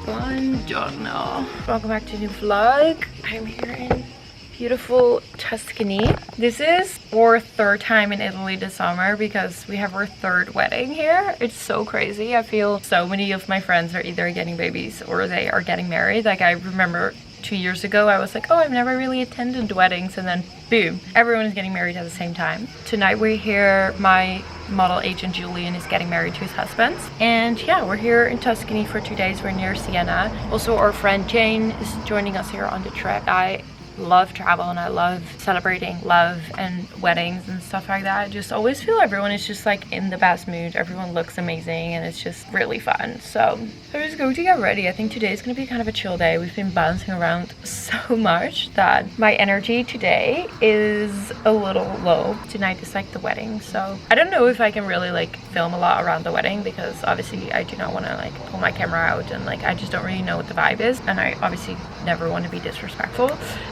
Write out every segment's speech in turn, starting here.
Buongiorno. Welcome back to a new vlog. I'm here in beautiful Tuscany. This is our third time in Italy this summer because we have our third wedding here. It's so crazy. I feel so many of my friends are either getting babies or they are getting married. Like I remember 2 years ago I was like, oh, I've never really attended weddings, and then boom, everyone is getting married at the same time. Tonight we're here. My model agent Julian is getting married to his husband, and yeah, we're here in Tuscany for 2 days. We're near Siena. Also our friend Jane is joining us here on the trip. I love travel and I love celebrating love and weddings and stuff like that. I just always feel everyone is just like in the best mood. Everyone looks amazing and it's just really fun. So I'm just going to get ready. I think today is going to be kind of a chill day. We've been bouncing around so much that my energy today is a little low. Tonight is like the wedding, so I don't know if I can really like film a lot around the wedding because obviously I do not want to like pull my camera out, and like I just don't really know what the vibe is, and I obviously never want to be disrespectful.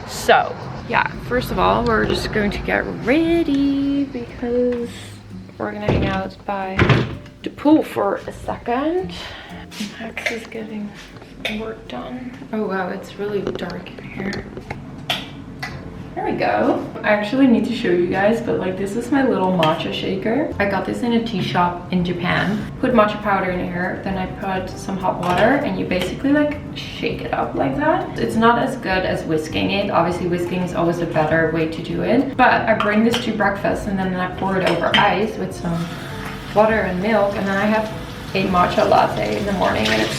So yeah, first of all, we're just going to get ready because we're gonna hang out by the pool for a second. Max is getting work done. Oh wow, it's really dark in here. There we go. I actually need to show you guys, but like this is my little matcha shaker. I got this in a tea shop in Japan. Put matcha powder in here, then I put some hot water, and you basically like shake it up like that. It's not as good as whisking it. Obviously whisking is always a better way to do it. But I bring this to breakfast and then I pour it over ice with some water and milk, and then I have a matcha latte in the morning, and it's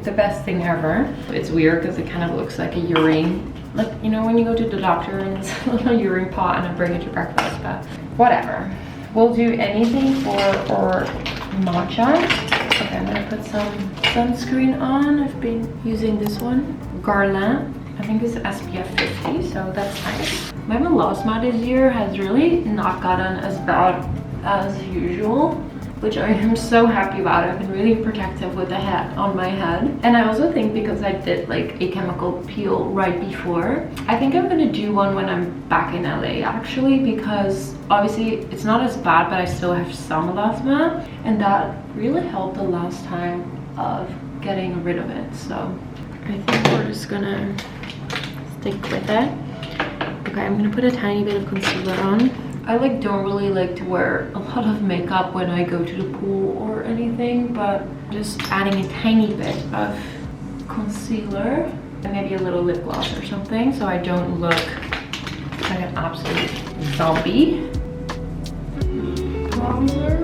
the best thing ever. It's weird because it kind of looks like a urine. Like, you know, when you go to the doctor and it's a little urine pot and I bring it to breakfast, but whatever. We'll do anything for our matcha. Okay, I'm gonna put some sunscreen on. I've been using this one, Garland. I think it's SPF 50, so that's nice. My melasma this year has really not gotten as bad as usual, which I am so happy about. I've been really protective with the hat on my head. And I also think because I did like a chemical peel right before, I think I'm gonna do one when I'm back in LA actually, because obviously it's not as bad, but I still have some melasma, and that really helped the last time of getting rid of it. So I think we're just gonna stick with it. Okay, I'm gonna put a tiny bit of concealer on. I like don't really like to wear a lot of makeup when I go to the pool or anything, but just adding a tiny bit of concealer and maybe a little lip gloss or something so I don't look like an absolute zombie. Bronzer.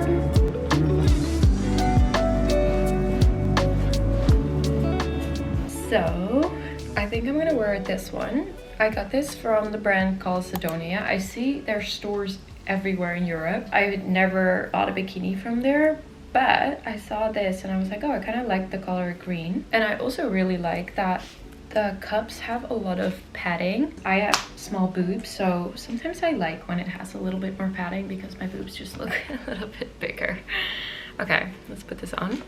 So I think I'm gonna wear this one. I got this from the brand called Sidonia. I see their stores everywhere in Europe. I never bought a bikini from there, but I saw this and I was like, oh, I kind of like the color green. And I also really like that the cups have a lot of padding. I have small boobs, so sometimes I like when it has a little bit more padding because my boobs just look a little bit bigger. Okay, let's put this on.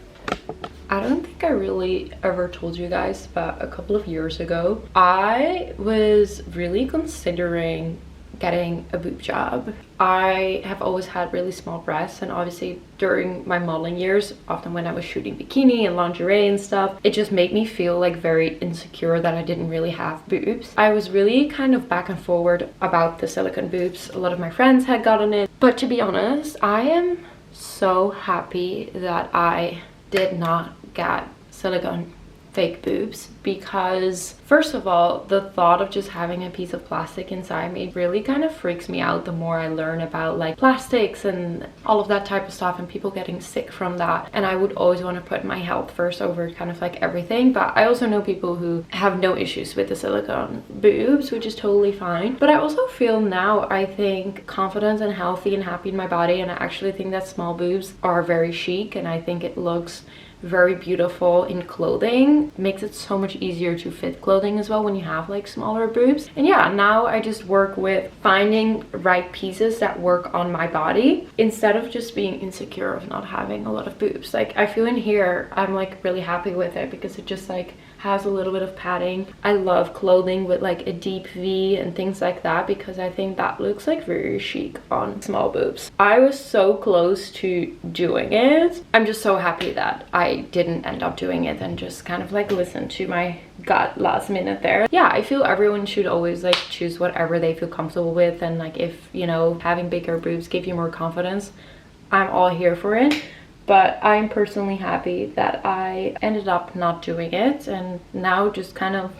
I don't think I really ever told you guys, but a couple of years ago, I was really considering getting a boob job. I have always had really small breasts, and obviously during my modeling years, often when I was shooting bikini and lingerie and stuff, it just made me feel like very insecure that I didn't really have boobs. I was really kind of back and forward about the silicone boobs. A lot of my friends had gotten it, but to be honest, I am so happy that I did not get silicone fake boobs, because first of all, the thought of just having a piece of plastic inside me really kind of freaks me out the more I learn about like plastics and all of that type of stuff and people getting sick from that. And I would always want to put my health first over kind of like everything, but I also know people who have no issues with the silicone boobs, which is totally fine. But I also feel now, I think confident and healthy and happy in my body, and I actually think that small boobs are very chic, and I think it looks very beautiful in clothing. Makes it so much easier to fit clothing as well when you have like smaller boobs. And yeah, now I just work with finding right pieces that work on my body instead of just being insecure of not having a lot of boobs. Like I feel in here I'm like really happy with it because it just like has a little bit of padding. I love clothing with like a deep V and things like that because I think that looks like very chic on small boobs. I was so close to doing it. I'm just so happy that I didn't end up doing it and just kind of like listen to my gut last minute there. Yeah, I feel everyone should always like choose whatever they feel comfortable with, and like if, you know, having bigger boobs give you more confidence, I'm all here for it. But I'm personally happy that I ended up not doing it and now just kind of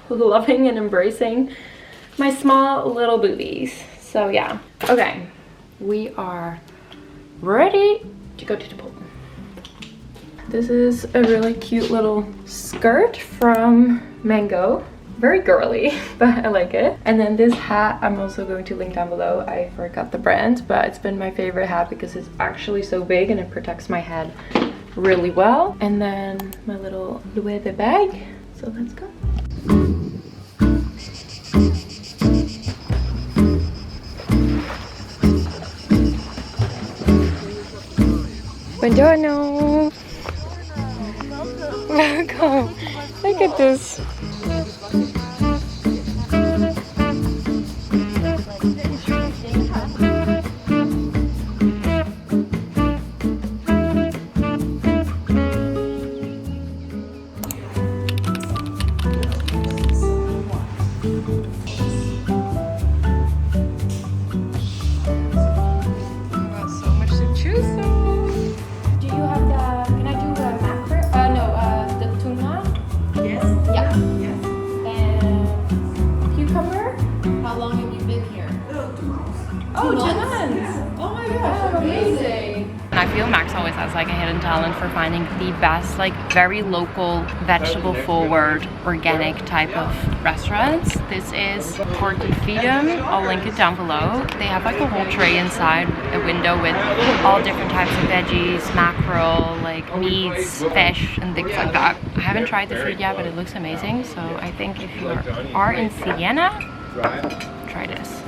loving and embracing my small little boobies. So yeah, okay, we are ready to go to the pool. This is a really cute little skirt from Mango. Very girly, but I like it. And then this hat, I'm also going to link down below. I forgot the brand, but it's been my favorite hat because it's actually so big and it protects my head really well. And then my little Vloet bag. So let's go. Buongiorno. Welcome. Look at this. Like a hidden talent for finding the best, like very local, vegetable forward, organic type of restaurants. This is Porky Freedom. I'll link it down below. They have like a whole tray inside a window with all different types of veggies, mackerel, like meats, fish, and things like that. I haven't tried the food yet, but it looks amazing. So I think if you are in Siena, try this.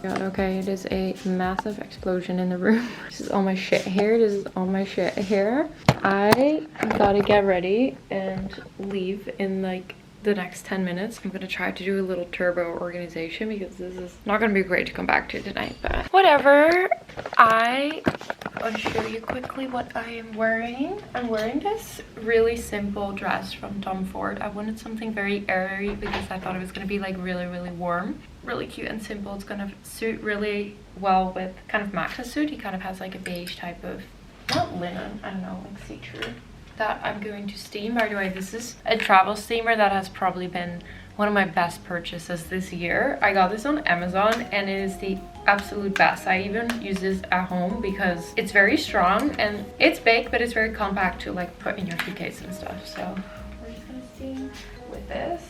God, okay, it is a massive explosion in the room. This is all my shit here. This is all my shit here. I gotta get ready and leave in like the next 10 minutes. I'm gonna try to do a little turbo organization because this is not gonna be great to come back to tonight, but whatever. I'll show you quickly what I am wearing. I'm wearing this really simple dress from Tom Ford. I wanted something very airy because I thought it was gonna be like really, really warm. Really cute and simple. It's gonna suit really well with kind of Max's suit. He kind of has like a beige type of, not linen, I don't know, like see-through. That I'm going to steam. By the way, this is a travel steamer that has probably been one of my best purchases this year. I got this on Amazon and it is the absolute best. I even use this at home because it's very strong and it's big, but it's very compact to like put in your suitcase and stuff. So we're just gonna steam with this.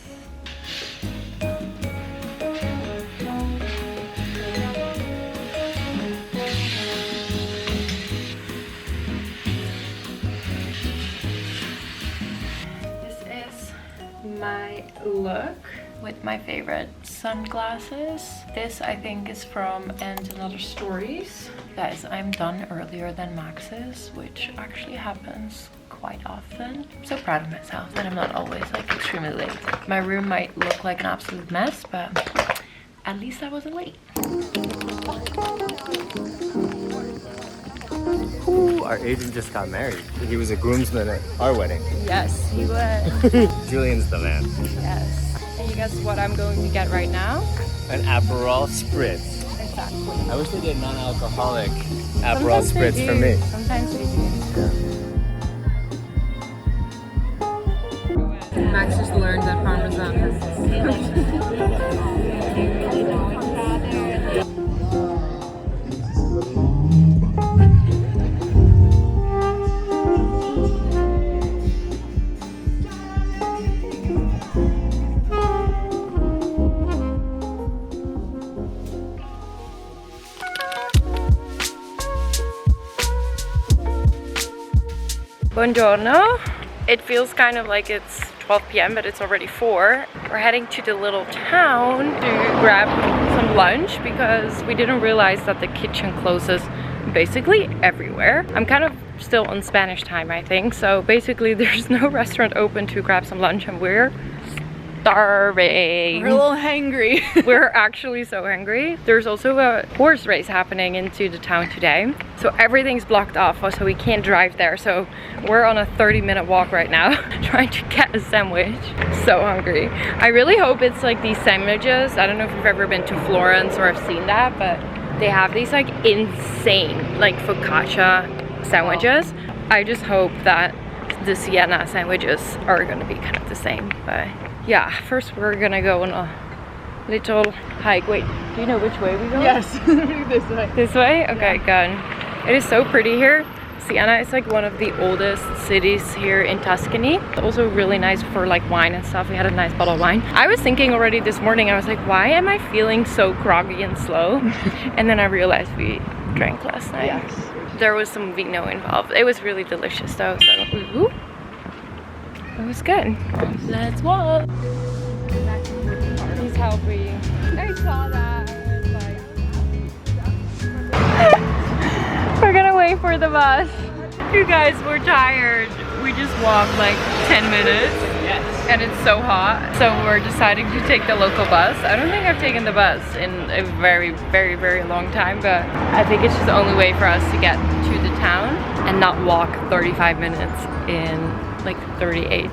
My look with my favorite sunglasses. This I think is from And Another Stories. Guys, I'm done earlier than Max's, which actually happens quite often. I'm so proud of myself that I'm not always like extremely late. My room might look like an absolute mess, but at least I wasn't late. Ooh, our agent just got married. He was a groomsman at our wedding. Yes, he was. Julian's the man. Yes. And you guess what I'm going to get right now? An Aperol Spritz. Exactly. I wish they did non-alcoholic Aperol Spritz for me. Sometimes they do. Max just learned that Parmesan. Buongiorno. It feels kind of like it's 12 p.m. but it's already 4. We're heading to the little town to grab some lunch because we didn't realize that the kitchen closes basically everywhere. I'm kind of still on Spanish time, I think. So basically there's no restaurant open to grab some lunch and we're starving. We're a little hangry. We're actually so hungry. There's also a horse race happening into the town today. So everything's blocked off, so we can't drive there. So we're on a 30-minute walk right now trying to get a sandwich. So hungry. I really hope it's like these sandwiches. I don't know if you've ever been to Florence or have seen that, but they have these like insane like focaccia sandwiches. I just hope that the Sienna sandwiches are gonna be kind of the same, but yeah, first we're gonna go on a little hike. Wait, do you know which way we go? Yes, this way. This way? Okay, good. It is so pretty here. Sienna is like one of the oldest cities here in Tuscany. Also really nice for like wine and stuff. We had a nice bottle of wine. I was thinking already this morning, I was like, why am I feeling so groggy and slow? And then I realized we drank last night. Yes. There was some vino involved. It was really delicious though, so ooh. It was good. Let's walk. He's helping. I saw that. We're gonna wait for the bus. You guys, we're tired. We just walked like 10 minutes. Yes. And it's so hot. So we're deciding to take the local bus. I don't think I've taken the bus in a very, very, very long time, but I think it's just the only way for us to get to the town and not walk 35 minutes in like 38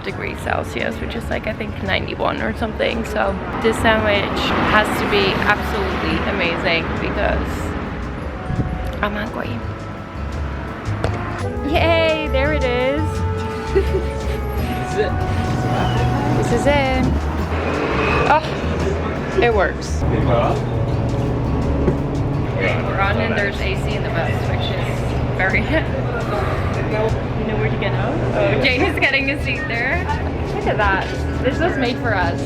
degrees Celsius, which is like I think 91 or something. So this sandwich has to be absolutely amazing because I'm hungry. Yay, there it is. This is it. This is it. Oh, it works. We're on and there's AC in the bus, which is very You know where to get out? Oh, Jane is getting a seat there. Look at that. This was made for us.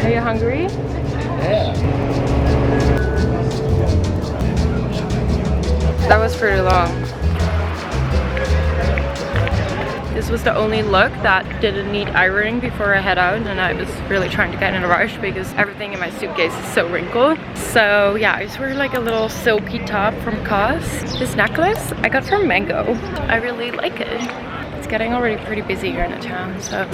Are you hungry? Yeah. That was pretty long. This was the only look that didn't need ironing before I head out, and I was really trying to get in a rush because everything in my suitcase is so wrinkled. So yeah, I just wear like a little silky top from COS. This necklace I got from Mango. I really like it. It's getting already pretty busy here in the town, so.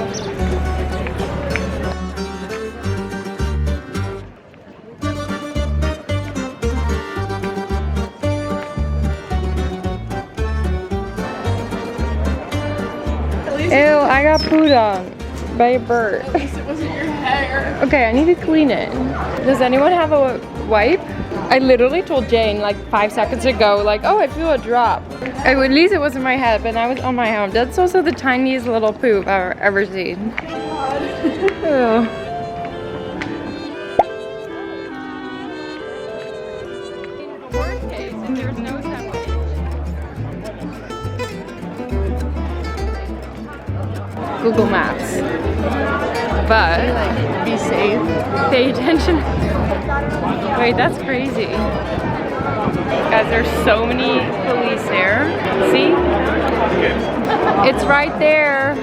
Ew, I got pooed on by a bird. At least it wasn't your hair. Okay, I need to clean it. Does anyone have a wipe? I literally told Jane like 5 seconds ago, like, oh, I feel a drop. At least it wasn't my head, but now it's on my arm. That's also the tiniest little poop I've ever seen. Ew. In the worst case, if there's no sandwich. Google Maps. But Like, be safe. pay attention. Wait, that's crazy. Guys, there's so many police there. See? It's right there.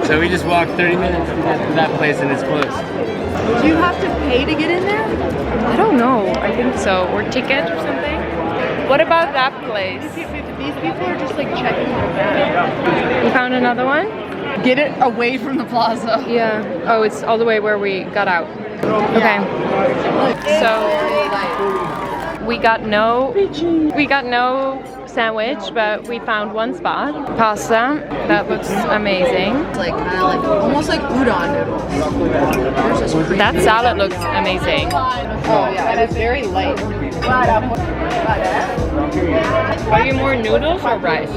So we just walked 30 minutes to get to that place and it's closed. Do you have to pay to get in there? I don't know. I think so. Or ticket or something. What about that place? These people are just like checking your bag. You found another one? Get it away from the plaza. Yeah. Oh, it's all the way where we got out. Okay. So we got no sandwich, but we found one spot. Pasta. That looks amazing. It's like kind of like almost like udon noodles. There's this cream. That salad looks amazing. Oh yeah, it is very light. Are you more noodles or rice?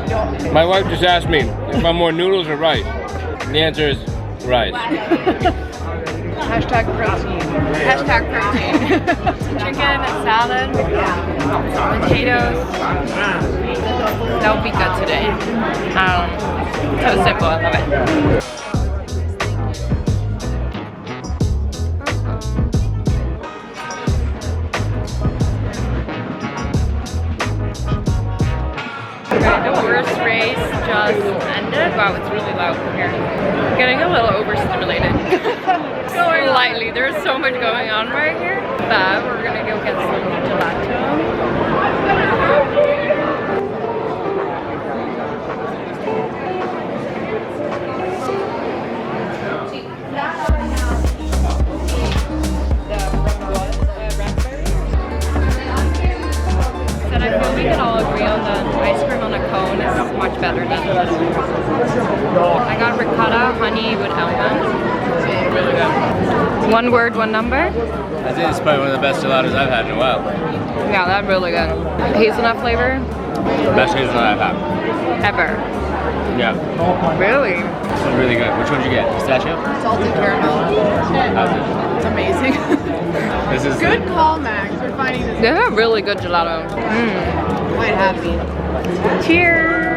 My wife just asked me if I'm more noodles or rice. And the answer is rice. Hashtag protein. Hashtag protein. Chicken and salad. Potatoes. That would be good today. So simple, I love it. Okay, the worst race just just ended. Wow, it's really loud here. I'm getting a little overstimulated. Slightly. There's so much going on right here. But we're gonna go get some gelato. And I feel we can all agree on that ice cream on a cone is much better than this. I got ricotta honey with almond. Really good. One word, one number? I think it's probably one of the best gelatos I've had in a while. Yeah, that's really good. Hazelnut flavor? Best hazelnut I've had. Ever. Yeah. Really? This is really good. Which one did you get? Pistachio? Salted caramel. It's amazing. This is Good call, Max. We're finding this. They have really good gelato. Quite happy. Cheers!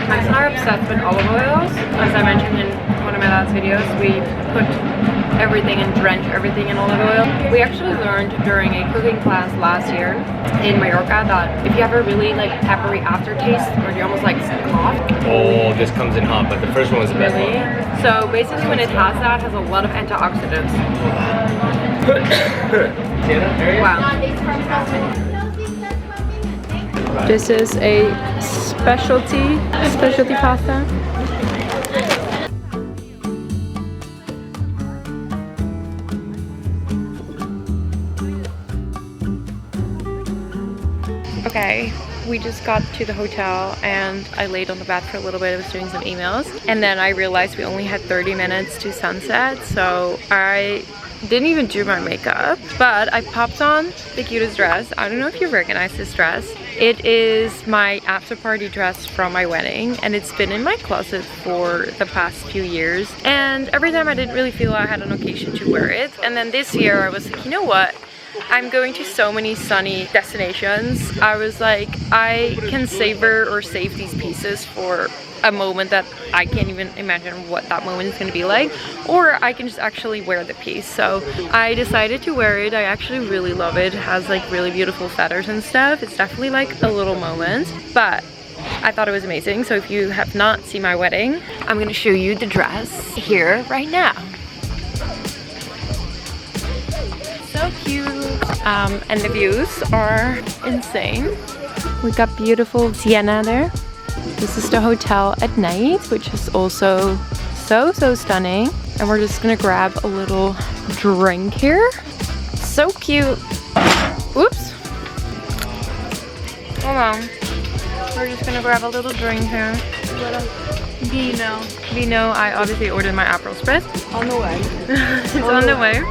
I'm not obsessed with olive oils. As I mentioned in one of my last videos, we put everything and drench everything in olive oil. We actually learned during a cooking class last year in Mallorca that if you have a really like peppery aftertaste or you almost like cough. Oh, this comes in hot, but the first one was the best Really? one. So basically when it has a lot of antioxidants. Wow. This is a specialty pasta. Okay, we just got to the hotel and I laid on the bed for a little bit. I was doing some emails and then I realized we only had 30 minutes to sunset, so I didn't even do my makeup, but I popped on the cutest dress. I don't know if you recognize this dress. It is my after party dress from my wedding and it's been in my closet for the past few years, and every time I didn't really feel I had an occasion to wear it, and then this year I was like, you know what? I'm going to so many sunny destinations. I was like, I can savor or save these pieces for a moment that I can't even imagine what that moment is going to be like, or I can just actually wear the piece. So I decided to wear it. I actually really love it. It has like really beautiful feathers and stuff. It's definitely like a little moment, but I thought it was amazing. So if you have not seen my wedding, I'm going to show you the dress here right now. So cute. And the views are insane. We got beautiful Siena there. This is the hotel at night, which is also so stunning. And we're just gonna grab a little drink here. So cute. Oops. Hold on. We're just gonna grab a little drink here. Vino. Vino. I obviously ordered my Aperol Spritz. On the way. It's on the way.